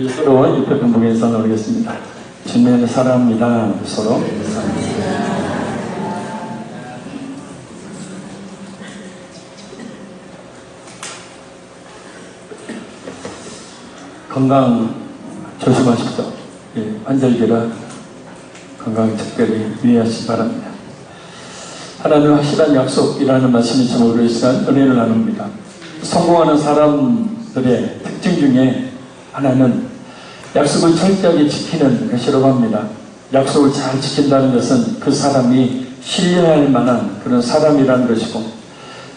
우리 서로 옆에 분봉에서 나오겠습니다. 주님을 사랑합니다. 서로 건강 조심하십시오. 예, 환절기라 건강 특별히 유의하시기 바랍니다. 하나님의 확실한 약속이라는 말씀이 제목으로 이 시간 은혜를 나눕니다. 성공하는 사람들의 특징 중에 하나는 약속을 철저하게 지키는 것이라고 합니다. 약속을 잘 지킨다는 것은 그 사람이 신뢰할 만한 그런 사람이라는 것이고,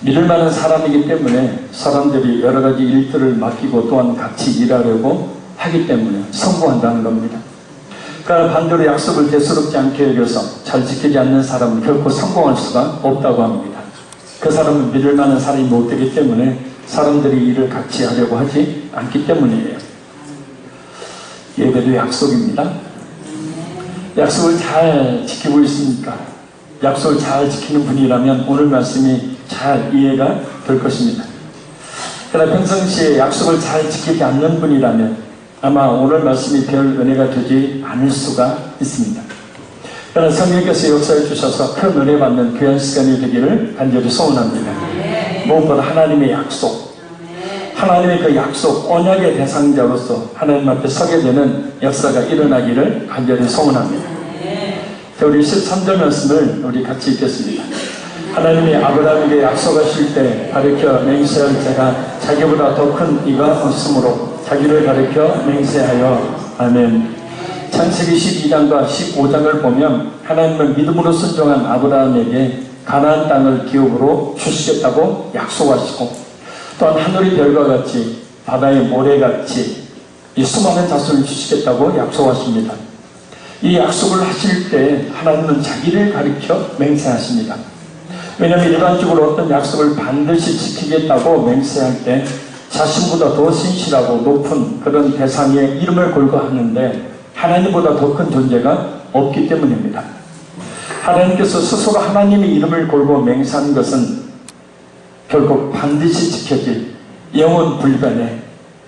믿을 만한 사람이기 때문에 사람들이 여러 가지 일들을 맡기고 또한 같이 일하려고 하기 때문에 성공한다는 겁니다. 그러나 반대로 약속을 대수롭지 않게 여겨서 잘 지키지 않는 사람은 결코 성공할 수가 없다고 합니다. 그 사람은 믿을 만한 사람이 못 되기 때문에 사람들이 일을 같이 하려고 하지 않기 때문이에요. 예배도 약속입니다. 약속을 잘 지키고 있습니까? 약속을 잘 지키는 분이라면 오늘 말씀이 잘 이해가 될 것입니다. 그러나 평상시에 약속을 잘 지키지 않는 분이라면 아마 오늘 말씀이 별 은혜가 되지 않을 수가 있습니다. 그러나 성령께서 역사해 주셔서 큰 은혜 받는 귀한 시간이 되기를 간절히 소원합니다. 무엇보다 하나님의 약속, 하나님의 그 약속, 언약의 대상자로서 하나님 앞에 서게 되는 역사가 일어나기를 간절히 소원합니다. 자, 우리 13절 말씀을 우리 같이 읽겠습니다. 하나님이 아브라함에게 약속하실 때 가르쳐 맹세할 자가 자기보다 더 큰 이가 없으므로 자기를 가르쳐 맹세하여. 아멘. 창세기 12장과 15장을 보면 하나님은 믿음으로 순종한 아브라함에게 가나안 땅을 기업으로 주시겠다고 약속하시고, 또한 하늘의 별과 같이 바다의 모래같이 이 수많은 자손을 주시겠다고 약속하십니다. 이 약속을 하실 때 하나님은 자기를 가리켜 맹세하십니다. 왜냐하면 일반적으로 어떤 약속을 반드시 지키겠다고 맹세할 때 자신보다 더 신실하고 높은 그런 대상의 이름을 걸고 하는데 하나님보다 더 큰 존재가 없기 때문입니다. 하나님께서 스스로 하나님의 이름을 걸고 맹세하는 것은 결국 반드시 지켜질 영원 불변의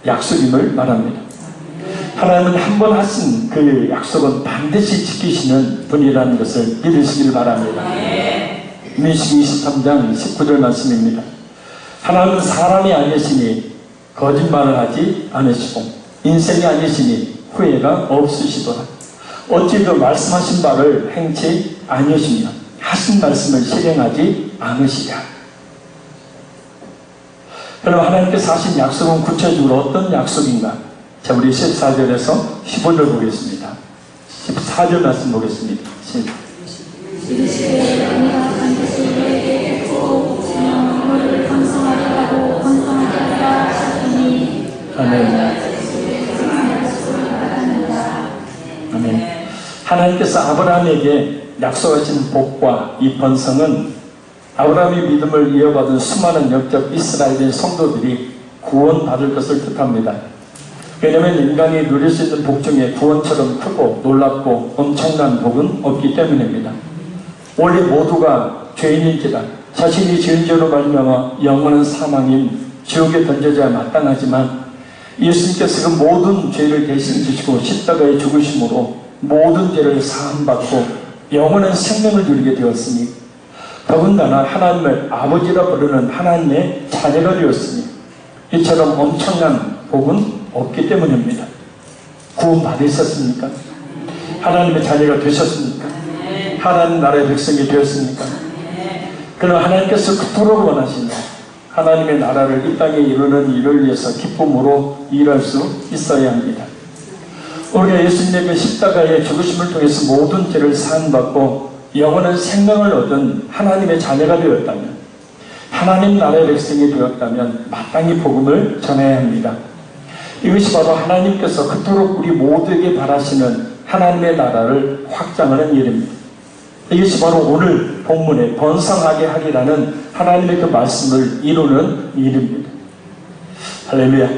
약속임을 말합니다. 하나님은 한 번 하신 그 약속은 반드시 지키시는 분이라는 것을 믿으시길 바랍니다. 민수기 23장 19절 말씀입니다. 하나님은 사람이 아니시니 거짓말을 하지 않으시고 인생이 아니시니 후회가 없으시도다. 어찌 그 말씀하신 바를 행치 아니시며 하신 말씀을 실행하지 않으시랴. 그럼 하나님께서 하신 약속은 구체적으로 어떤 약속인가? 자, 우리 14절에서 15절 보겠습니다. 14절 말씀 보겠습니다. 아멘. 아멘. 하나님께서 아브라함에게 약속하신 복과 이 번성은 아브라함의 믿음을 이어받은 수많은 영적 이스라엘의 성도들이 구원받을 것을 뜻합니다. 왜냐하면 인간이 누릴 수 있는 복 중에 구원처럼 크고 놀랍고 엄청난 복은 없기 때문입니다. 원래 모두가 죄인인지라 자신이 지은 죄로 말미암아 영원한 사망인 지옥에 던져져야 마땅하지만 예수님께서 그 모든 죄를 대신 지시고 십자가에 죽으심으로 모든 죄를 사함받고 영원한 생명을 누리게 되었으니 더군다나 하나님을 아버지라 부르는 하나님의 자녀가 되었으니 이처럼 엄청난 복은 없기 때문입니다. 구원 받으셨습니까? 하나님의 자녀가 되셨습니까? 하나님 나라의 백성이 되었습니까? 그러나 하나님께서 그토록 원하신다. 하나님의 나라를 이 땅에 이루는 일을 위해서 기쁨으로 일할 수 있어야 합니다. 우리가 예수님의 그 십자가의 죽으심을 통해서 모든 죄를 사함받고 영원한 생명을 얻은 하나님의 자녀가 되었다면, 하나님 나라의 백성이 되었다면 마땅히 복음을 전해야 합니다. 이것이 바로 하나님께서 그토록 우리 모두에게 바라시는 하나님의 나라를 확장하는 일입니다. 이것이 바로 오늘 본문에 번성하게 하리라는 하나님의 그 말씀을 이루는 일입니다. 할렐루야.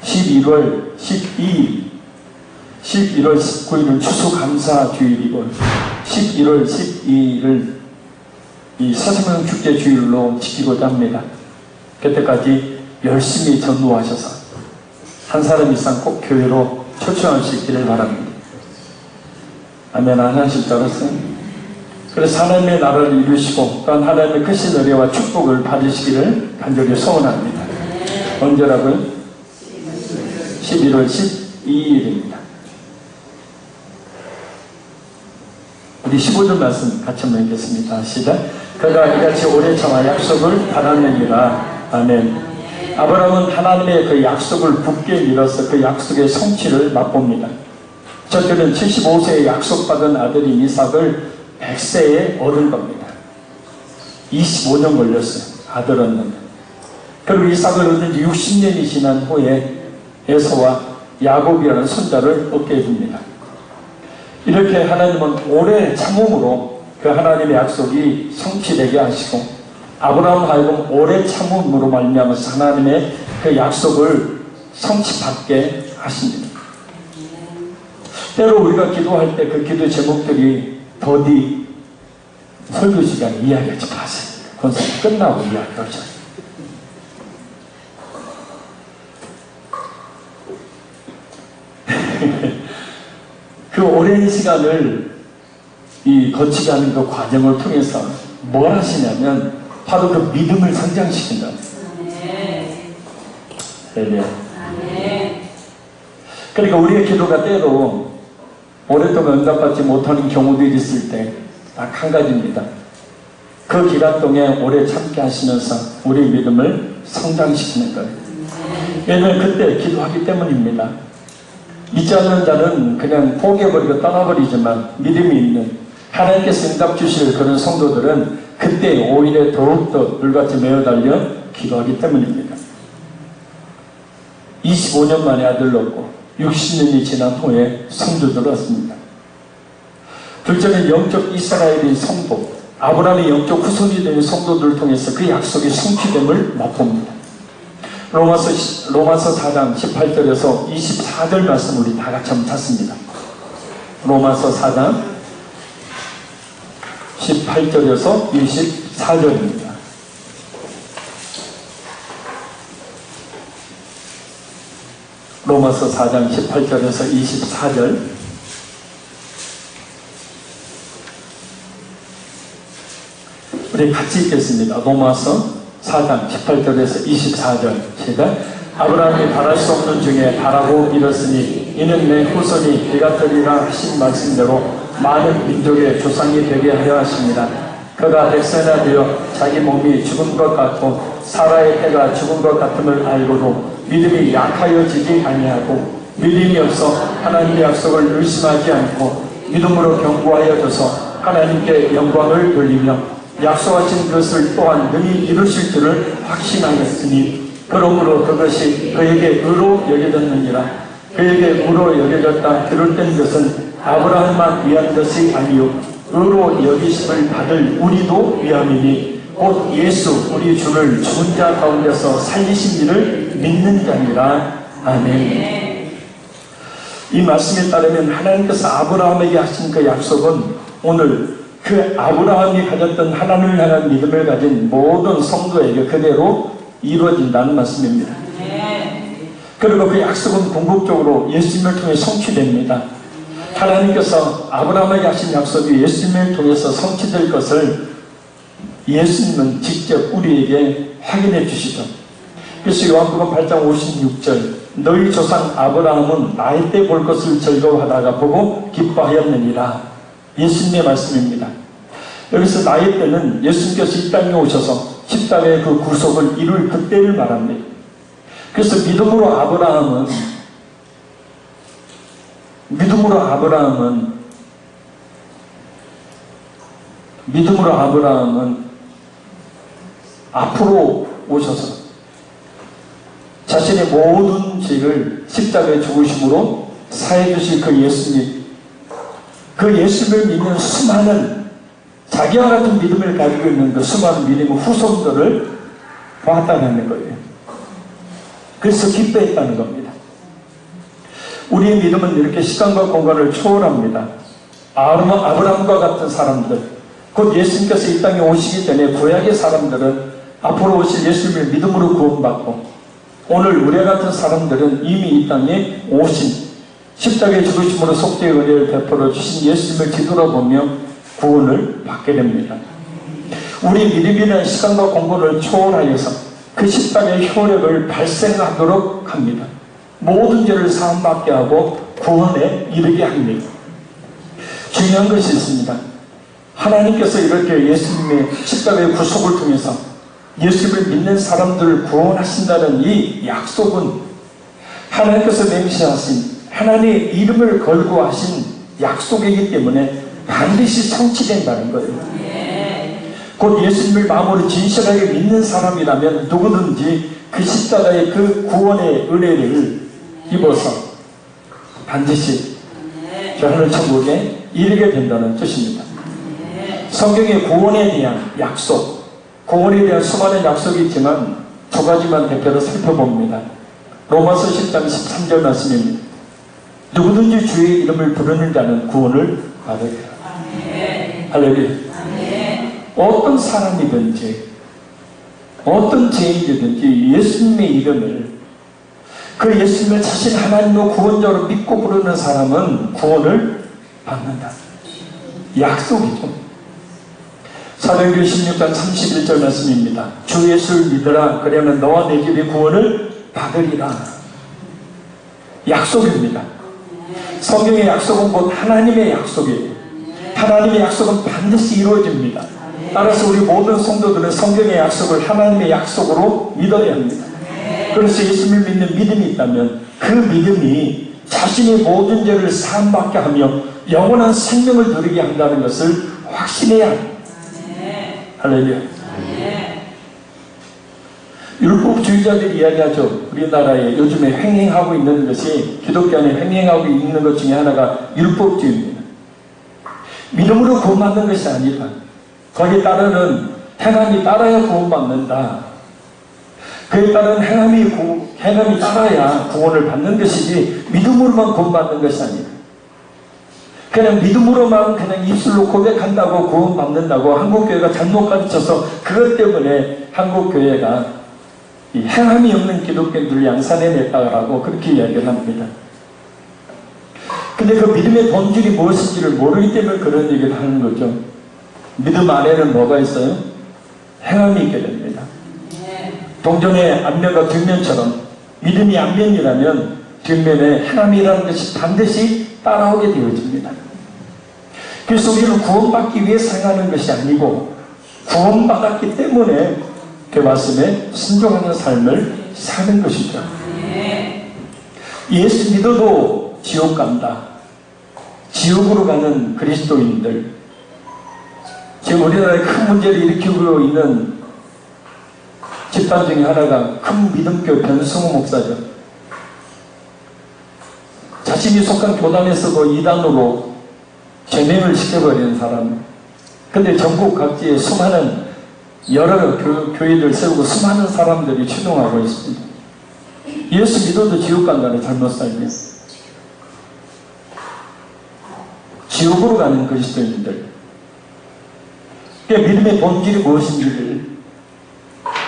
11월 12일 11월 19일은 추수감사주일이고 11월 12일을 이 서생명 축제 주일로 지키고자 합니다. 그때까지 열심히 전도하셔서 한 사람 이상 꼭 교회로 초청할 수 있기를 바랍니다. 아멘. 안 하실 줄 알았어요? 그래서 하나님의 나라를 이루시고 또한 하나님의 크신 은혜와 축복을 받으시기를 간절히 소원합니다. 언제라고요? 11월 12일입니다. 우리 15절 말씀 같이 한번 읽겠습니다. 시작. 그가 이같이 오래 참아 약속을 받았느니라. 아멘. 아브라함은 하나님의 그 약속을 굳게 믿어서 그 약속의 성취를 맛봅니다. 저때는 75세에 약속받은 아들인 이삭을 100세에 얻은 겁니다. 25년 걸렸어요. 아들 얻는데. 그리고 이삭을 얻은 지 60년이 지난 후에 에서와 야곱이라는 손자를 얻게 됩니다. 이렇게 하나님은 오래 참음으로 그 하나님의 약속이 성취되게 하시고 아브라함 하여금 오래 참음으로 말미암아서 하나님의 그 약속을 성취받게 하십니다. 때로 우리가 기도할 때 그 기도 제목들이 더디 설교 시간에 이야기하지 마세요. 콘서트 끝나고 이야기하죠. 그 오랜 시간을 거치게 하는 그 과정을 통해서 뭘 하시냐면 바로 그 믿음을 성장시킨다. 네. 그러니까 우리의 기도가 때로 오랫동안 응답받지 못하는 경우들이 있을 때 딱 한 가지입니다. 그 기간 동안 오래 참게 하시면서 우리 믿음을 성장시키는 거예요. 왜냐하면 그때 기도하기 때문입니다. 믿지 않는 자는 그냥 포기해버리고 떠나버리지만 믿음이 있는 하나님께서 응답 주실 그런 성도들은 그때 오히려 더욱더 불같이 매어 달려 기도하기 때문입니다. 25년 만에 아들 얻고 60년이 지난 후에 성도들을 얻습니다. 둘째는 영적 이스라엘인 성도, 아브라함의 영적 후손이 되는 성도들을 통해서 그 약속의 성취됨을 맛봅니다. 로마서 4장 18절에서 24절 말씀 우리 다 같이 한번 찾습니다. 로마서 4장 18절에서 24절입니다. 로마서 4장 18절에서 24절. 우리 같이 읽겠습니다. 로마서 4장 18절에서 24절. 시작. 아브라함이 바랄 수 없는 중에 바라고 믿었으니 이는 내 후손이 그가 되리라 하신 말씀대로 많은 민족의 조상이 되게 하려 하십니다. 그가 백세나 되어 자기 몸이 죽은 것 같고 사라의 태가 죽은 것 같음을 알고도 믿음이 약하여지지 아니하고 믿음이 없어 하나님의 약속을 의심하지 않고 믿음으로 견고하여져서 하나님께 영광을 돌리며 약속하신 것을 또한 능히 이루실 줄을 확신하였으니 그러므로 그것이 그에게 의로 여겨졌느니라. 그에게 의로 여겨졌다 기록된 것은 아브라함만 위한 것이 아니요 의로 여기심을 받을 우리도 위함이니 곧 예수 우리 주를 죽은 자 가운데서 살리신 이를 믿는 자니라. 아멘. 이 말씀에 따르면 하나님께서 아브라함에게 하신 그 약속은 오늘 그 아브라함이 가졌던 하나님을 향한 믿음을 가진 모든 성도에게 그대로 이루어진다는 말씀입니다. 그리고 그 약속은 궁극적으로 예수님을 통해 성취됩니다. 하나님께서 아브라함에게 하신 약속이 예수님을 통해서 성취될 것을 예수님은 직접 우리에게 확인해 주시죠. 그래서 요한복음 8장 56절 너희 조상 아브라함은 나이 때 볼 것을 즐거워하다가 보고 기뻐하였느니라. 예수님의 말씀입니다. 여기서 나이 때는 예수님께서 이 땅에 오셔서 십자가의 그 구속을 이룰 그때를 말합니다. 그래서 믿음으로 아브라함은 앞으로 오셔서 자신의 모든 죄를 십자가에 죽으심으로 사해 주실 그 예수님, 그 예수를 믿는 수많은 자기와 같은 믿음을 가지고 있는 그 수많은 믿음의 후손들을 봤다는 거예요. 그래서 기뻐했다는 겁니다. 우리의 믿음은 이렇게 시간과 공간을 초월합니다. 아브라함과 같은 사람들, 곧 예수님께서 이 땅에 오시기 전에 구약의 사람들은 앞으로 오실 예수님을 믿음으로 구원받고 오늘 우리 같은 사람들은 이미 이 땅에 오신 십자가의 죽으심으로 속죄의 은혜를 베풀어 주신 예수님을 뒤돌아보며 구원을 받게 됩니다. 우리 믿음이라는 시간과 공간을 초월하여서 그 십자가의 효력을 발생하도록 합니다. 모든 죄를 사함받게 하고 구원에 이르게 합니다. 중요한 것이 있습니다. 하나님께서 이렇게 예수님의 십자가의 구속을 통해서 예수님을 믿는 사람들을 구원하신다는 이 약속은 하나님께서 맹세하신 하나님의 이름을 걸고 하신 약속이기 때문에 반드시 성취된다는 거예요. 곧 예수님을 마음으로 진실하게 믿는 사람이라면 누구든지 그 십자가의 그 구원의 은혜를 입어서 반드시 저 하늘 천국에 이르게 된다는 뜻입니다. 성경의 구원에 대한 약속, 구원에 대한 수많은 약속이 있지만 두 가지만 대표로 살펴봅니다. 로마서 10장 13절 말씀입니다. 누구든지 주의 이름을 부르는 자는 구원을 받으리라. 할렐루야. 어떤 사람이든지 어떤 죄인이든지 예수님의 이름을 그 예수님을 자신 하나님의 구원자로 믿고 부르는 사람은 구원을 받는다. 약속이죠. 사도행전 16장 31절 말씀입니다. 주 예수를 믿으라. 그러면 너와 내 집이 구원을 받으리라. 약속입니다. 성경의 약속은 곧 하나님의 약속이에요. 하나님의 약속은 반드시 이루어집니다. 따라서 우리 모든 성도들은 성경의 약속을 하나님의 약속으로 믿어야 합니다. 그래서 예수님을 믿는 믿음이 있다면 그 믿음이 자신의 모든 죄를 사함받게 하며 영원한 생명을 누리게 한다는 것을 확신해야 합니다. 할렐루야. 율법주의자들이 이야기하죠. 우리나라에 요즘에 횡행하고 있는 것이, 기독교 안에 횡행하고 있는 것 중에 하나가 율법주의입니다. 믿음으로 구원받는 것이 아니다. 거기에 따르는 행함이 따라야 구원받는다. 그에 따른 행함이 따라야 구원을 받는 것이지 믿음으로만 구원받는 것이 아니다. 그냥 믿음으로만 그냥 입술로 고백한다고 구원받는다고 한국교회가 잘못 가르쳐서 그것 때문에 한국교회가 이 행함이 없는 기독교인들을 양산해냈다고 그렇게 이야기를 합니다. 근데 그 믿음의 본질이 무엇인지를 모르기 때문에 그런 얘기를 하는 거죠. 믿음 안에는 뭐가 있어요? 행함이 있게 됩니다. 동전의 앞면과 뒷면처럼 믿음이 앞면이라면 뒷면에 행함이라는 것이 반드시 따라오게 되어집니다. 그래서 우리는 구원받기 위해서 행하는 것이 아니고 구원받았기 때문에 그 말씀에 순종하는 삶을 사는 것이죠. 예수 믿어도 지옥 간다. 지옥으로 가는 그리스도인들, 지금 우리나라에 큰 문제를 일으키고 있는 집단 중에 하나가 큰 믿음교 변승호 목사죠. 자신이 속한 교단에서도 이단으로 제명을 시켜버리는 사람. 근데 전국 각지에 수많은 여러 교회들 세우고 수많은 사람들이 추동하고 있습니다. 예수 믿어도 지옥 간다는 잘못 살면 지옥으로 가는 그리스도인들. 그러니까 믿음의 본질이 무엇인지를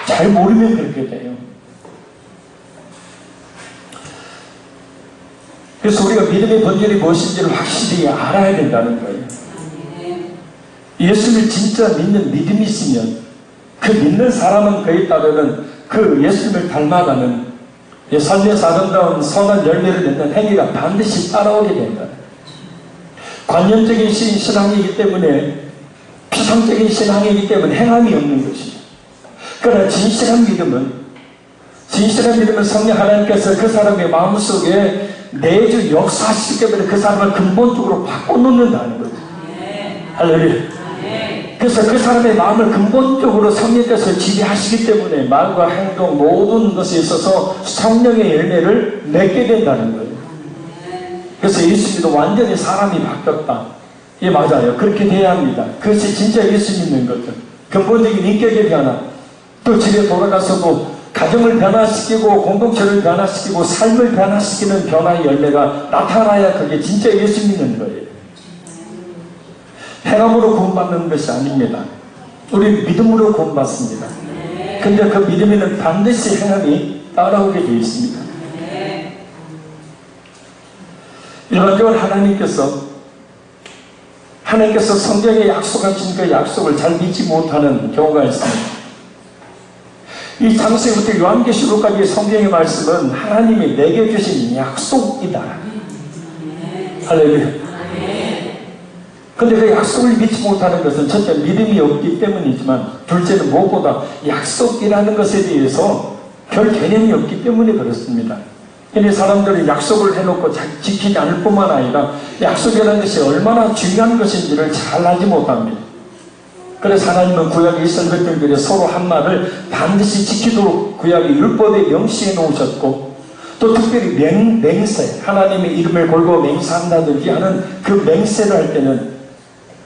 잘 모르면 그렇게 돼요. 그래서 우리가 믿음의 본질이 무엇인지를 확실히 알아야 된다는 거예요. 예수를 진짜 믿는 믿음이 있으면 그 믿는 사람은 그에 따르는 그 예수님을 닮아가는 삶에서 아름다운 선한 열매를 맺는 행위가 반드시 따라오게 된다. 관념적인 신앙이기 때문에, 피상적인 신앙이기 때문에 행함이 없는 것이죠. 그러나 진실한 믿음은 성령 하나님께서 그 사람의 마음속에 내주 역사하시기 때문에 그 사람을 근본적으로 바꿔놓는다는 거죠. 할렐루야. 그래서 그 사람의 마음을 근본적으로 성령께서 지배하시기 때문에 말과 행동 모든 것에 있어서 성령의 열매를 맺게 된다는 거예요. 그래서 예수님도 완전히 사람이 바뀌었다. 예, 맞아요. 그렇게 돼야 합니다. 그것이 진짜 예수 믿는 거죠. 근본적인 인격의 변화. 또 집에 돌아가서도 가정을 변화시키고 공동체를 변화시키고 삶을 변화시키는 변화의 열매가 나타나야 그게 진짜 예수 믿는 거예요. 행함으로 구원받는 것이 아닙니다. 우리 믿음으로 구원받습니다. 근데 그 믿음에는 반드시 행함이 따라오게 되어 있습니다. 일반적으로 하나님께서 성경에 약속하신 그 약속을 잘 믿지 못하는 경우가 있습니다. 이 창세기부터 요한계시록까지의 성경의 말씀은 하나님이 내게 주신 약속이다. 할렐루야. 근데 그 약속을 믿지 못하는 것은 첫째 믿음이 없기 때문이지만, 둘째는 무엇보다 약속이라는 것에 대해서 별 개념이 없기 때문에 그렇습니다. 근데 사람들은 약속을 해놓고 지키지 않을 뿐만 아니라 약속이라는 것이 얼마나 중요한 것인지를 잘 알지 못합니다. 그래서 하나님은 구약의 이스라엘 백성들이 서로 한 말을 반드시 지키도록 구약의 율법에 명시해 놓으셨고, 또 특별히 맹세, 하나님의 이름을 걸고 맹세한다든지 하는 그 맹세를 할 때는,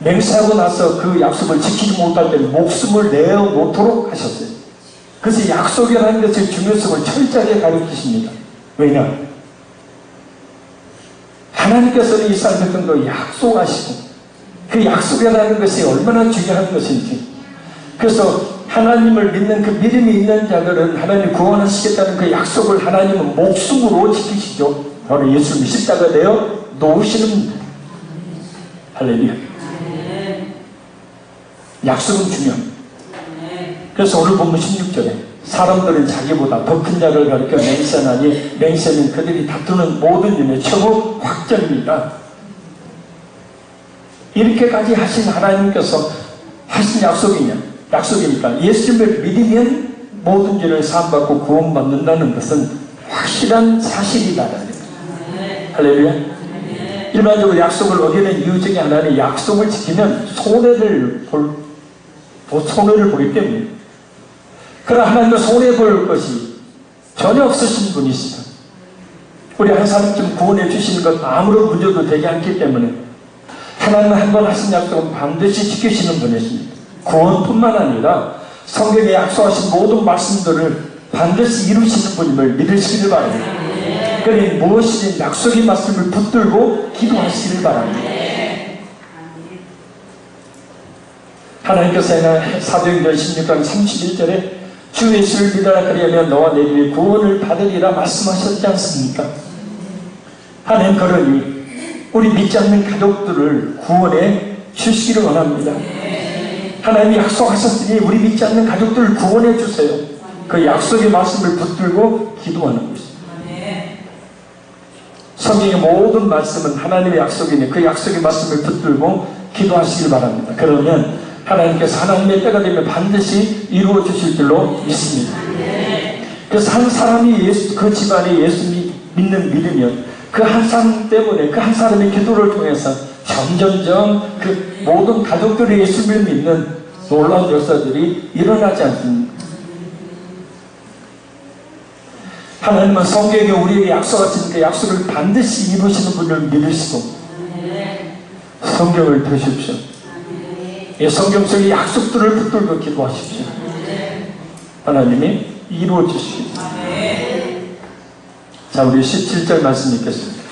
맹세하고 나서 그 약속을 지키지 못할 때는 목숨을 내어놓도록 하셨어요. 그래서 약속이라는 것의 중요성을 철저하게 가르치십니다. 왜냐? 하나님께서는 이스라엘 백성도 약속하시고, 그 약속이라는 것이 얼마나 중요한 것인지, 그래서 하나님을 믿는 그 믿음이 있는 자들은 하나님 구원하시겠다는 그 약속을 하나님은 목숨으로 지키시죠. 바로 예수님이 십자가 되어 놓으시는, 할렐루야. 약속은 중요합니다. 그래서 오늘 보면 16절에 사람들은 자기보다 더 큰 자를 가리켜 맹세하니 맹세는 그들이 다투는 모든 일의 최고 확정입니다. 이렇게까지 하신 하나님께서 하신 약속입니까? 예수님을 믿으면 모든 죄를 사함받고 구원받는다는 것은 확실한 사실이다라는 거예요. 할렐루야. 일반적으로 약속을 어기는 이유 중에 하나는 약속을 지키면 손해를 보기 때문에. 그러나 하나님은 손해볼 것이 전혀 없으신 분이시다. 우리 한 사람쯤 구원해 주시는 것 아무런 문제도 되지 않기 때문에 하나님은 한 번 하신 약속은 반드시 지키시는 분이십니다. 구원뿐만 아니라 성경에 약속하신 모든 말씀들을 반드시 이루시는 분임을 믿으시길 바랍니다. 그러니 무엇이든 약속의 말씀을 붙들고 기도하시길 바랍니다. 하나님께서 사도행전 16장 31절에 주 예수를 믿어라 그리하면 너와 내 집이 구원을 받으리라 말씀하셨지 않습니까? 하나님 그러니 우리 믿지 않는 가족들을 구원해 주시기를 원합니다. 하나님이 약속하셨으니 우리 믿지 않는 가족들을 구원해 주세요. 그 약속의 말씀을 붙들고 기도하는 것입니다. 성경의 모든 말씀은 하나님의 약속이니 그 약속의 말씀을 붙들고 기도하시길 바랍니다. 그러면 하나님께서 하나님의 때가 되면 반드시 이루어 주실 줄로 믿습니다. 그래서 한 사람이 그 집안이 예수 믿는 믿으면 그 한 사람 때문에 그 한 사람의 기도를 통해서 점점점 그 모든 가족들이 예수를 믿는 놀라운 역사들이 일어나지 않습니까? 하나님은 성경에 우리에게 약속하신 그 약속을 반드시 이루시는 분을 믿으시고 성경을 펴십시오. 이 성경 속의 약속들을 붙들고 기도하십시오. 하나님이 이루어 주시겠습니다. 자, 우리 17절 말씀 읽겠습니다.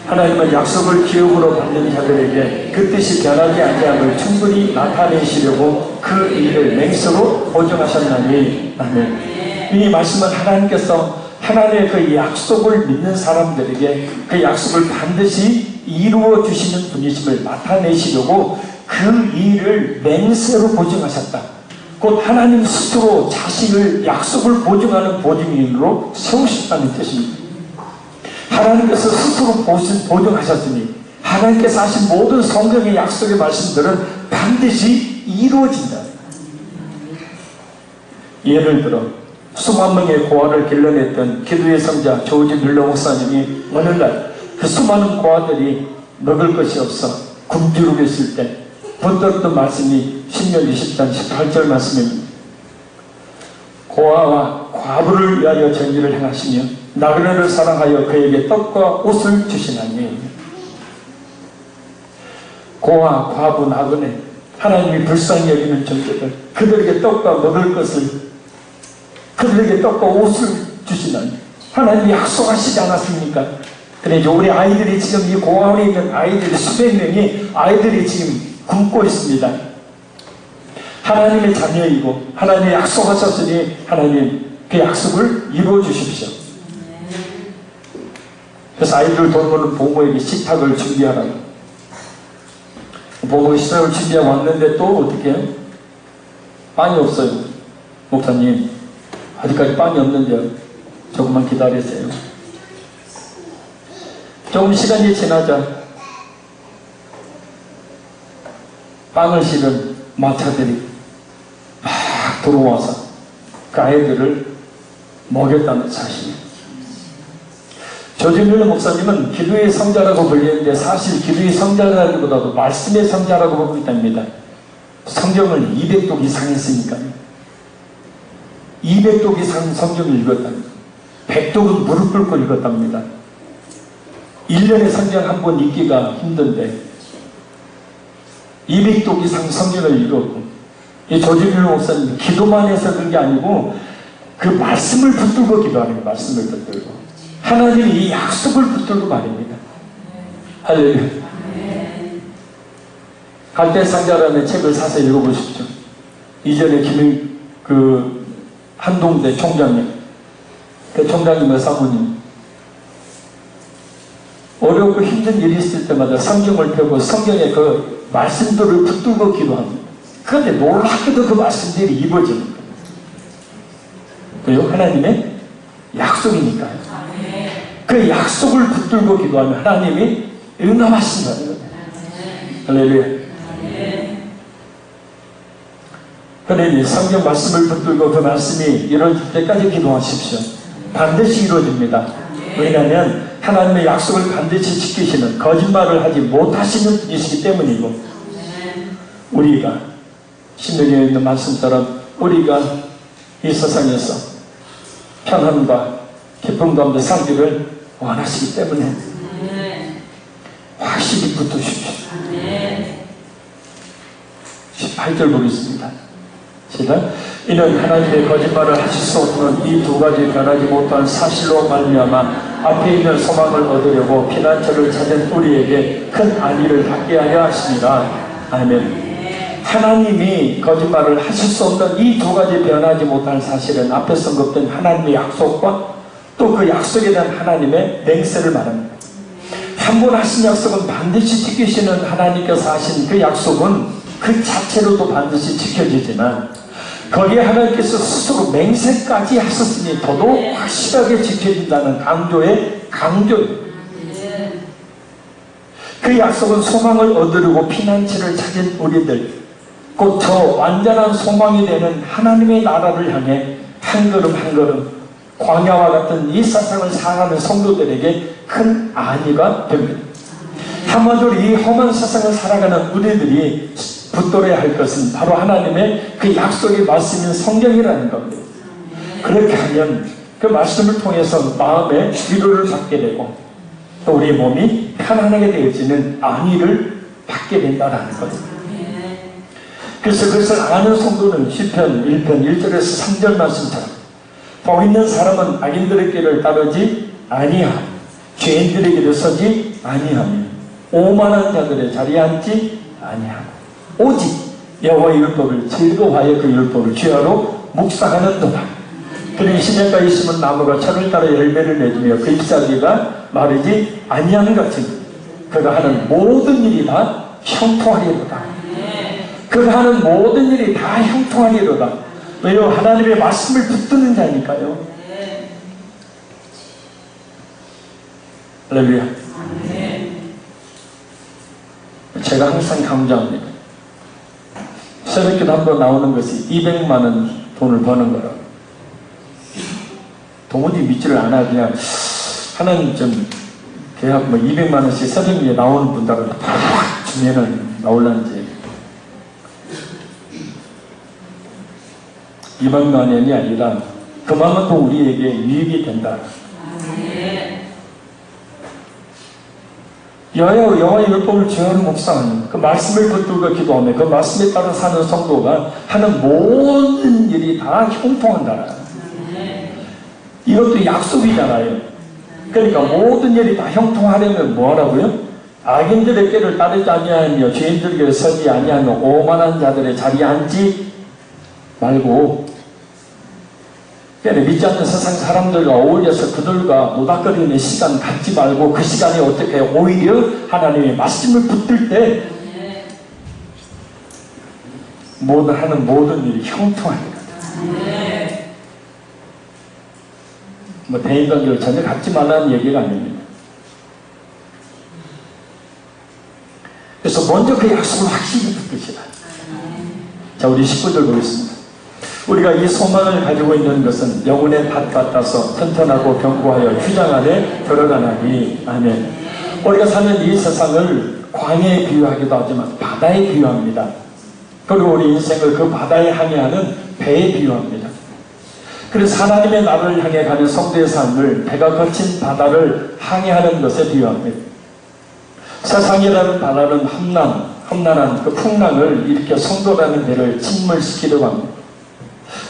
하나님은 약속을 기업으로 받는 자들에게 그 뜻이 변하지 아니함을 충분히 나타내시려고 그 일을 맹세로 보증하셨나니. 아멘. 이 말씀은 하나님께서 하나님의 그 약속을 믿는 사람들에게 그 약속을 반드시 이루어 주시는 분이심을 나타내시려고 그 일을 맹세로 보증하셨다. 곧 하나님 스스로 자신을 약속을 보증하는 보증인으로 세우셨다는 뜻입니다. 하나님께서 스스로 보증하셨으니 하나님께서 하신 모든 성경의 약속의 말씀들은 반드시 이루어진다. 예를 들어 수만 명의 고아를 길러냈던 기도의 성자 조지 밀러 목사님이 어느 날 그 수많은 고아들이 먹을 것이 없어 굶주리고 있을 때 붙들었던 말씀이 신명 20장 18절 말씀입니다. 고아와 과부를 위하여 전지를 행하시며 나그네를 사랑하여 그에게 떡과 옷을 주시나니. 고아, 과부, 나그네, 하나님이 불쌍히 여기는 존재들, 그들에게 떡과 먹을 것을, 그들에게 떡과 옷을 주시나니. 하나님이 약속하시지 않았습니까? 그런데 우리 아이들이 지금 이 고아원에 있는 아이들이 수백 명이 아이들이 지금 굶고 있습니다. 하나님의 자녀이고 하나님이 약속하셨으니 하나님 그 약속을 이루어 주십시오. 그래서 아이들 돌보는 부모에게 식탁을 준비하라고. 부모가 식탁을 준비하고 왔는데 또 어떻게 해요? 빵이 없어요. 목사님, 아직까지 빵이 없는데요. 조금만 기다리세요. 조금 시간이 지나자 빵을 실은 마차들이 막 들어와서 그 아이들을 먹였다는 사실이에요. 조지밀러 목사님은 기도의 성자라고 불리는데 사실 기도의 성자라기보다도 말씀의 성자라고 보고 있답니다. 성경을 200독 이상 했으니까요. 200독 이상 성경을 읽었답니다. 100독은 무릎 꿇고 읽었답니다. 1년에 성경 한 번 읽기가 힘든데 200독 이상 성경을 읽었고, 이 조지밀러 목사님 기도만 해서 그런 게 아니고 그 말씀을 붙들고 기도하는 거예요. 말씀을 붙들고 하나님이 이 약속을 붙들고 말입니다. 할렐루야. 갈대상자라는 책을 사서 읽어보십시오. 이전에 한동대 총장님, 그 총장님의 사모님, 어렵고 힘든 일이 있을 때마다 성경을 펴고 성경의 그 말씀들을 붙들고 기도합니다. 그런데 놀랍게도 그 말씀들이 이루어집니다. 그리고 하나님의 약속이니까요. 그 약속을 붙들고 기도하면 하나님이 응답하신다는 거예요. 할렐루야. 그러니 성경 말씀을 붙들고 그 말씀이 이루어질 때까지 기도하십시오. 반드시 이루어집니다. 왜냐하면 하나님의 약속을 반드시 지키시는, 거짓말을 하지 못하시는 분이시기 때문이고, 우리가 신명기에 있는 말씀처럼 우리가 이 세상에서 편함과 기쁨 가운데 살기를 원하시기 때문에 확실히 붙으십시오. 18절 보겠습니다. 시작. 이는 하나님의 거짓말을 하실 수 없는 이 두 가지 변하지 못한 사실로 말미암아 앞에 있는 소망을 얻으려고 피난처를 찾은 우리에게 큰 안위를 받게 하려 하십니다. 아멘. 하나님이 거짓말을 하실 수 없는 이 두 가지 변하지 못한 사실은 앞에 언급된 하나님의 약속과 또 그 약속에 대한 하나님의 맹세를 말합니다. 한 번 하신 약속은 반드시 지키시는 하나님께서 하신 그 약속은 그 자체로도 반드시 지켜지지만 거기에 하나님께서 스스로 맹세까지 하셨으니 더더욱 확실하게 지켜진다는 강조예요. 그 약속은 소망을 얻으려고 피난처를 찾은 우리들, 곧 저 완전한 소망이 되는 하나님의 나라를 향해 한 걸음 한 걸음 광야와 같은 이 세상을 살아가는 성도들에게 큰 안위가 됩니다. 한마디로 이 험한 세상을 살아가는 우리들이 붙들어야 할 것은 바로 하나님의 그 약속의 말씀인 성경이라는 겁니다. 그렇게 하면 그 말씀을 통해서 마음의 위로를 받게 되고 또 우리의 몸이 편안하게 되어지는 안위를 받게 된다는 거죠. 그래서 그것을 아는 성도는 시편 1편 1절에서 3절 말씀처럼 복 있는 사람은 악인들의 길을 따르지 아니하며 죄인들의 길을 서지 아니하며 오만한 자들의 자리에 앉지 아니하고 오직 여호와의 율법을 즐거워하여 그 율법을 주야로 묵상하는도다. 그는 시냇가에 있으면 나무가 철을 따라 열매를 내주며 그 잎사귀가 마르지 아니하는 같이 그가 하는 모든 일이 다 형통하리로다. 그가 하는 모든 일이 다 형통하리로다. 왜요? 하나님의 말씀을 붙드는 자니까요. 할렐루야. 제가 항상 강조합니다. 새벽기도 한번 나오는 것이 200만 원 돈을 버는 거라고. 도무지 믿지를 않아. 그냥 하나님 좀 대학 200만 원씩 새벽기에 나오는 분들은 팍 주면은 나올란지 200만 원이 아니라 그만큼 우리에게 유익이 된다. 여호와의 율법을 주야로 묵상하는 그 말씀을 붙들고 기도하며 그 말씀에 따라 사는 성도가 하는 모든 일이 다 형통한다. 이것도 약속이잖아요. 그러니까 모든 일이 다 형통하려면 뭐하라고요? 악인들의 길을 따르지 아니하며 죄인들의 길을 서지 아니하며 오만한 자들의 자리에 앉지 말고 그러니까 믿지 않는 세상 사람들과 어울려서 그들과 노닥거리는 시간 갖지 말고 그 시간이 어떻게 오히려 하나님의 말씀을 붙들 때 하는 모든 일이 형통합니다. 뭐 대인관계를 전혀 갖지 말라는 얘기가 아닙니다. 그래서 먼저 그 약속을 확실히 붙드시라. 자, 우리 식구들 보겠습니다. 우리가 이 소망을 가지고 있는 것은 영혼의 밭 같아서 튼튼하고 견고하여 휘장 안에 들어가나니. 아멘. 우리가 사는 이 세상을 광야에 비유하기도 하지만 바다에 비유합니다. 그리고 우리 인생을 그 바다에 항해하는 배에 비유합니다. 그래서 하나님의 나라를 향해 가는 성도의 삶을 배가 거친 바다를 항해하는 것에 비유합니다. 세상이라는 바다는 험난한 그 풍랑을 일으켜 성도라는 배를 침몰시키려고 합니다.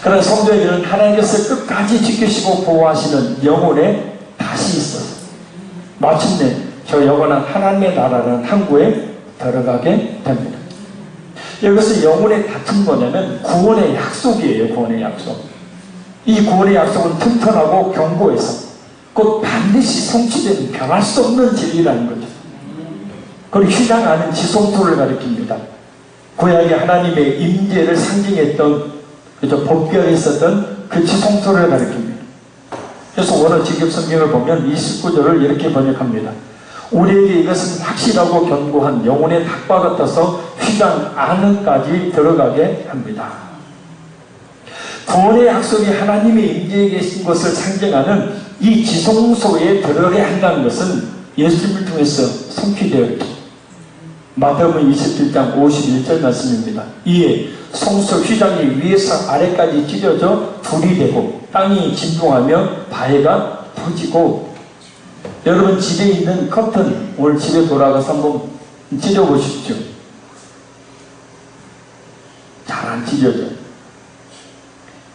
그러나 성도에게는 하나님께서 끝까지 지키시고 보호하시는 영혼의 밭이 있어요. 마침내 저 영원한 하나님의 나라라는 항구에 들어가게 됩니다. 여기서 영혼의 밭은 뭐냐면 구원의 약속이에요. 구원의 약속. 이 구원의 약속은 튼튼하고 견고해서 곧 반드시 성취되는 변할 수 없는 진리라는 거죠. 그리고 휘장 안은 지성소를 가리킵니다. 구약의 하나님의 임재를 상징했던 법궤에 있었던 그 지성소를 가리킵니다. 그래서 오늘 직접 성경을 보면 29절을 이렇게 번역합니다. 우리에게 이것은 확실하고 견고한 영혼의 닭과 같아서 휘장 안까지 들어가게 합니다. 구원의 약속이 하나님의 임재에 계신 것을 상징하는 이 지성소에 들어가게 한다는 것은 예수님을 통해서 성취되어 있습니다. 마태복음 27장 51절 말씀입니다. 이에 성소 휘장이 위에서 아래까지 찢어져 불이 되고 땅이 진동하며 바위가 터지고. 여러분 집에 있는 커튼 오늘 집에 돌아가서 한번 찢어보십시오. 잘 안 찢어져요.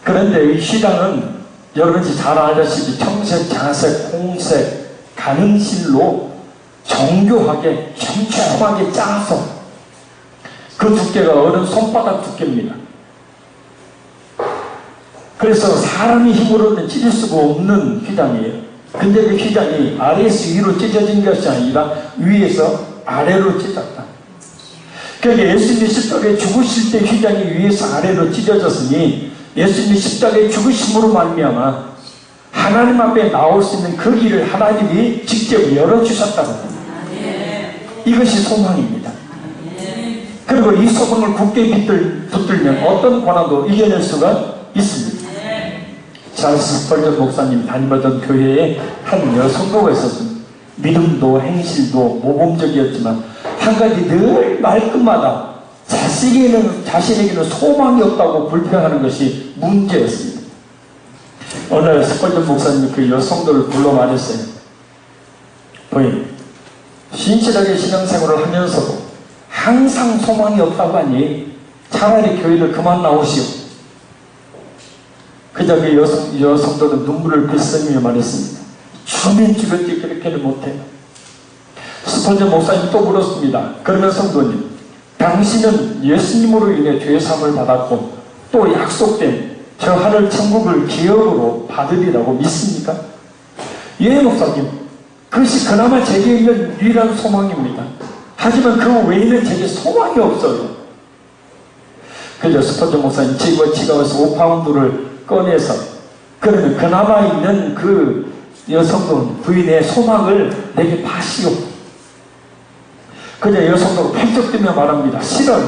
그런데 이 휘장은 여러분이 잘 알다시피 청색, 자색, 홍색, 가는 실로 정교하게 촘촘하게 짜서 그 두께가 어른 손바닥 두께입니다. 그래서 사람이 힘으로는 찢을 수가 없는 휘장이에요. 근데 그 휘장이 아래에서 위로 찢어진 것이 아니라 위에서 아래로 찢었다. 그러니까 예수님이 십자가에 죽으실 때 휘장이 위에서 아래로 찢어졌으니 예수님이 십자가에 죽으심으로 말미암아 하나님 앞에 나올 수 있는 그 길을 하나님이 직접 열어주셨다는 겁니다. 이것이 소망입니다. 그리고 이 소망을 굳게 붙들면 어떤 고난도 이겨낼 수가 있습니다. 찰스 스펄전 목사님 다니던 교회에 한 여성도가 있었습니다. 믿음도 행실도 모범적이었지만 한 가지 늘 말끝마다 자신에게는 소망이 없다고 불평하는 것이 문제였습니다. 어느 날 스펄전 목사님이 그 여성도를 불러 말했어요. 부인, 신실하게 신앙생활을 하면서도 항상 소망이 없다고 하니 차라리 교회를 그만 나오시오. 그저 그 여성도는 눈물을 빗으며 말했습니다. 죽으면 죽었지 그렇게는 못해요. 스펄전 목사님 또 물었습니다. 그러면 성도님, 당신은 예수님으로 인해 죄사함을 받았고 또 약속된 저 하늘 천국을 기업으로 받으리라고 믿습니까? 예, 목사님. 그것이 그나마 제게 있는 유일한 소망입니다. 하지만 그 외에는 제게 소망이 없어요. 그래서 스펄전 목사님 지갑에서 5파운드를 꺼내서 그러면 그나마 있는 그 여성도 부인의 소망을 내게 파시오. 그저 여성도 펄쩍 뛰며 말합니다. 실은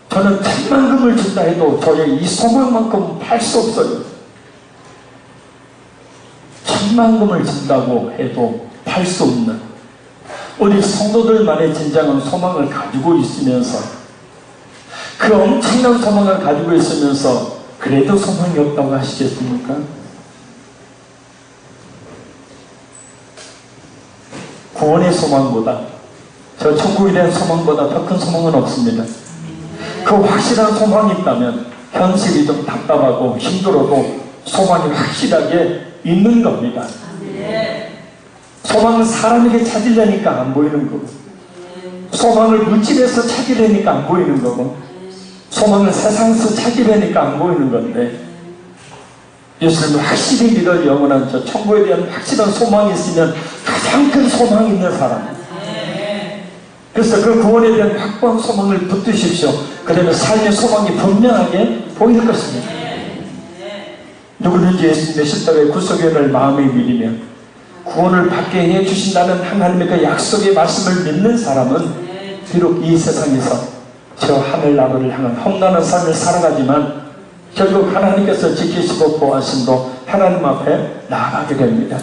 저는 10,000,000금을 준다 해도 저의 이 소망만큼 팔 수 없어요. 10,000,000금을 준다고 해도 팔 수 없는 우리 성도들만의 진정한 소망을 가지고 있으면서 그 엄청난 소망을 가지고 있으면서 그래도 소망이 없다고 하시겠습니까? 구원의 소망보다 저 천국에 대한 소망보다 더 큰 소망은 없습니다. 그 확실한 소망이 있다면 현실이 좀 답답하고 힘들어도 소망이 확실하게 있는 겁니다. 소망은 사람에게 찾으려니까 안 보이는 거고, 소망을 물질에서 찾으려니까 안 보이는 거고, 소망을 세상에서 찾으려니까 안 보이는 건데, 예수님을 확실히 믿어 영원한 저 천국에 대한 확실한 소망이 있으면 가장 큰 소망이 있는 사람. 그래서 그 구원에 대한 확고한 소망을 붙드십시오. 그러면 삶의 소망이 분명하게 보일 것입니다. 누구든지 예수님의 십자가의 구속연을 마음에 믿으며 구원을 받게 해주신다는 하나님의 그 약속의 말씀을 믿는 사람은 비록 이 세상에서 저 하늘나라를 향한 험난한 삶을 살아가지만 결국 하나님께서 지키시고 보호하심으로 하나님 앞에 나아가게 됩니다.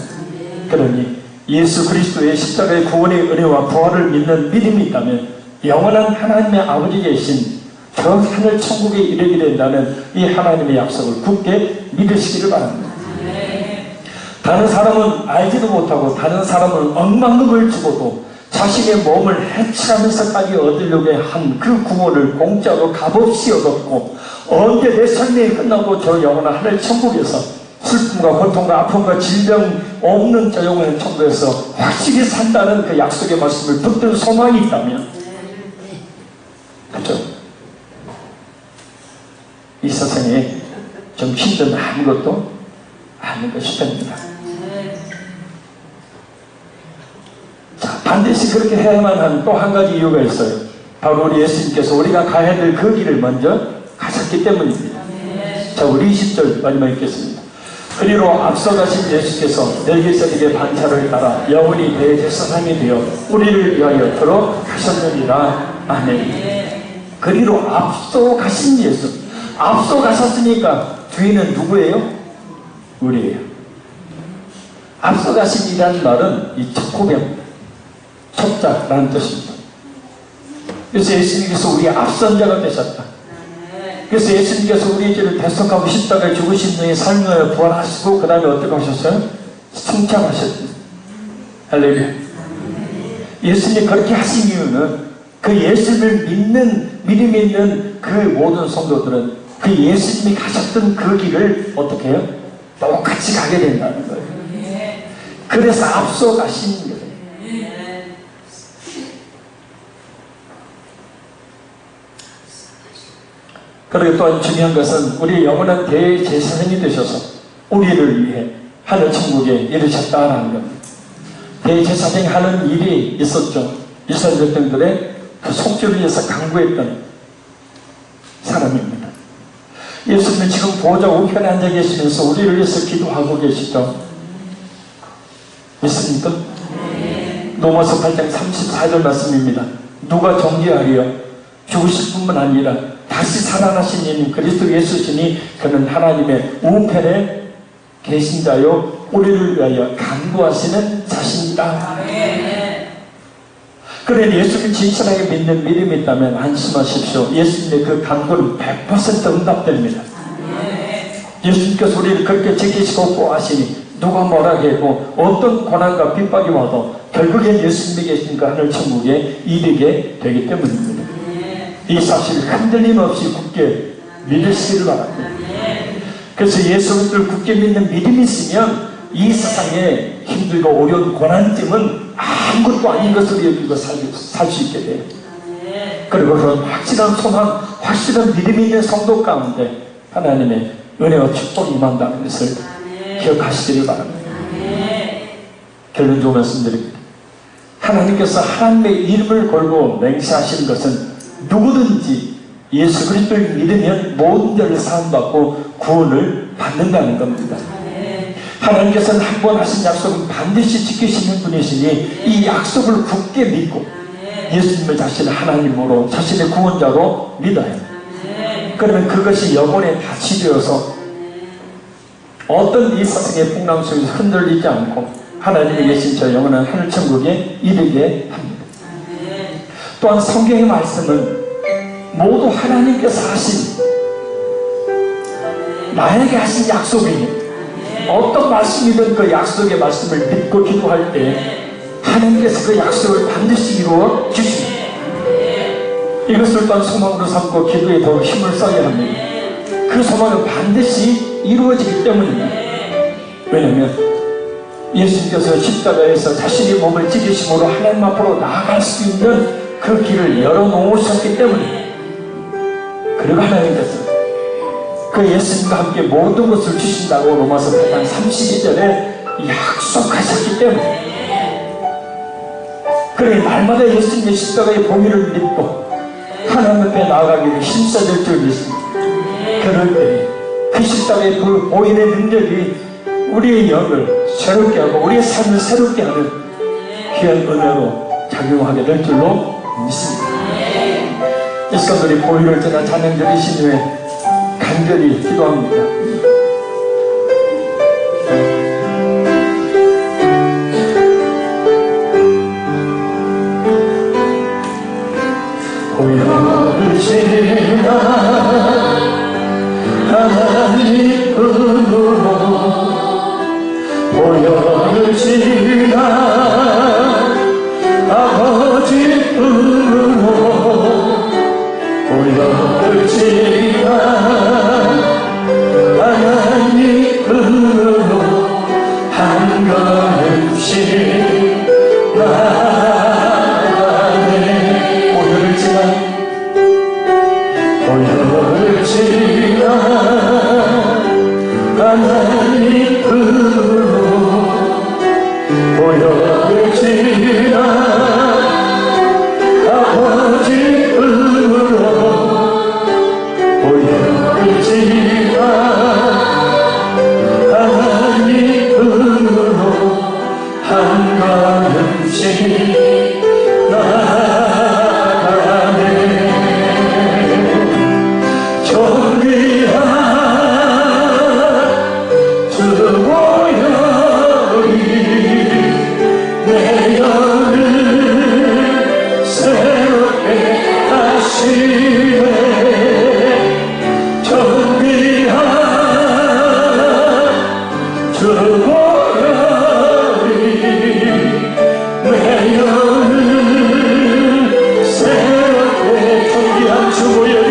그러니 예수 그리스도의 십자가의 구원의 은혜와 부활을 믿는 믿음이 있다면 영원한 하나님의 아버지 계신 저 하늘 천국에 이르게 된다는 이 하나님의 약속을 굳게 믿으시기를 바랍니다. 다른 사람은 알지도 못하고 다른 사람은 억만금을 주고도 자신의 몸을 해치하면서까지 얻으려고 한 그 구원을 공짜로 값없이 얻었고 언제 내 생명이 끝나고 저 영원한 하늘 천국에서 슬픔과 고통과 아픔과 질병 없는 저 영원한 천국에서 확실히 산다는 그 약속의 말씀을 붙든 소망이 있다면 그렇죠? 이 세상에 좀 힘든 아무것도 아닌 것이 됩니다. 자, 반드시 그렇게 해야만 하는 또 한 가지 이유가 있어요. 바로 우리 예수님께서 우리가 가야 될 그 길을 먼저 가셨기 때문입니다. 자, 우리 20절 마지막 읽겠습니다. 그리로 앞서가신 예수께서 멜기세덱의 반차를 따라 영원히 대제사장이 되어 우리를 위하여 들어가셨느니라. 아멘. 그리로 앞서가신 예수. 앞서가셨으니까 뒤에는 누구예요? 우리예요. 앞서가신이라는 말은 이 첩고병, 첩자라는 뜻입니다. 그래서 예수님께서 우리의 앞선자가 되셨다. 그래서 예수님께서 우리의 죄를 대속하고 십자가에 죽으신 분의 삶을 부활하시고 그 다음에 어떻게 하셨어요? 승천하셨습니다. 할렐루야. 예수님이 그렇게 하신 이유는 그 예수님을 믿음이 있는 그 모든 성도들은 그 예수님이 가셨던 그 길을 어떻게 해요? 똑같이 가게 된다는 거예요. 그래서 앞서 가신 거예요. 그리고 또한 중요한 것은 우리 영원한 대제사장이 되셔서 우리를 위해 하늘 천국에 이르셨다라는 겁니다. 대제사장이 하는 일이 있었죠. 이스라엘 백성들의 그 속죄를 위해서 강구했던 사람입니다. 예수님은 지금 보좌 우편에 앉아 계시면서 우리를 위해서 기도하고 계시죠. 믿습니까? 로마서 8장 34절 말씀입니다. 누가 정죄하리요? 죽으실 뿐만 아니라 다시 살아나신 이님 그리스도 예수시니 그는 하나님의 우편에 계신 자요 우리를 위하여 간구하시는 자신이다. 그래 예수님 진실하게 믿는 믿음이 있다면 안심하십시오. 예수님의 그 간구는 100% 응답됩니다. 예수님께서 우리를 그렇게 지키시고 보호하시니 누가 뭐라 해도 어떤 고난과 핍박이 와도 결국엔 예수님이 계신 그 하늘 천국에 이르게 되기 때문입니다. 이 사실을 흔들림 없이 굳게 믿으시기를 바랍니다. 그래서 예수를 굳게 믿는 믿음이 있으면 이 세상에 힘들고 어려운 고난쯤은 아무것도 아닌 것으로 여기고 살 수 있게 돼요. 그리고 그런 확실한 소망, 확실한 믿음이 있는 성도 가운데 하나님의 은혜와 축복이 임한다는 것을 기억하시기를 바랍니다. 결론적으로 말씀드립니다. 하나님께서 하나님의 이름을 걸고 맹세하시는 것은 누구든지 예수 그리스도를 믿으면 모든 죄를 사함받고 구원을 받는다는 겁니다. 하나님께서는 한 번 하신 약속은 반드시 지키시는 분이시니 이 약속을 굳게 믿고 예수님을 자신의 하나님으로 자신의 구원자로 믿어요. 그러면 그것이 영혼에 다시 되어서 어떤 이 세상의 풍랑 속에서 흔들리지 않고 하나님이 계신 저 영원한 하늘천국에 이르게 합니다. 또한 성경의 말씀은 모두 하나님께서 하신 나에게 하신 약속이니 어떤 말씀이든 그 약속의 말씀을 믿고 기도할 때 하나님께서 그 약속을 반드시 이루어 주십니다. 이것을 또한 소망으로 삼고 기도에 더욱 힘을 써야 합니다. 그 소망은 반드시 이루어지기 때문입니다. 왜냐하면 예수님께서 십자가에서 자신의 몸을 찢으심으로 하나님 앞으로 나아갈 수 있는 그 길을 열어놓으셨기 때문입니다. 그리고 하나님께서 그 예수님과 함께 모든 것을 주신다고 로마서 8장 32절에 약속하셨기 때문에, 그래 날마다 예수님의 십자가의 보혈을 믿고 하나님 앞에 나아가기를 힘써질 줄 믿습니다. 그럴 때 그 십자가의 그 보혈의 능력이 우리의 영을 새롭게 하고 우리의 삶을 새롭게 하는 귀한 은혜로 작용하게 될 줄로 믿습니다. 이 시간 우리 보혈을 전한 찬양 드리신 후에 간절히 기도합니다. 보혈을 지나 하나님 품으로, 보혈을 지나 아버지 품으로, 보혈을 지나 하나님 품으로 한 걸음씩 나아가네. 보혈을 지나, 보혈을 지나 하나님 품으로, 보혈을 지나 아버지 품으로, 보혈을 지나 하나님 품으로 한 걸음씩 나아가네. 존귀한 주 보혈이 내 영을 새롭게 하시네. 존귀한 주 보혈이 내 영을 새롭게, 존귀한 주 보혈이,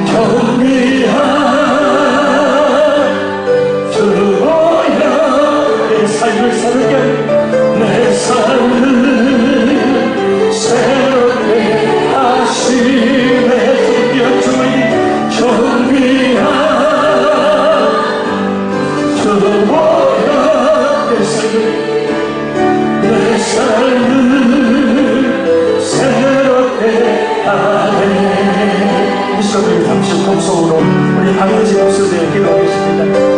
존귀한 주 보혈 내 삶을 새롭게, 내 삶을 새롭게 하시네. 존귀한 주 보혈이, 존귀한 주 보혈 내 삶을 새롭게 하네. 이 시간 우리 잠시 통성으로 우리 한 가지 목소리에 기도하겠습니다.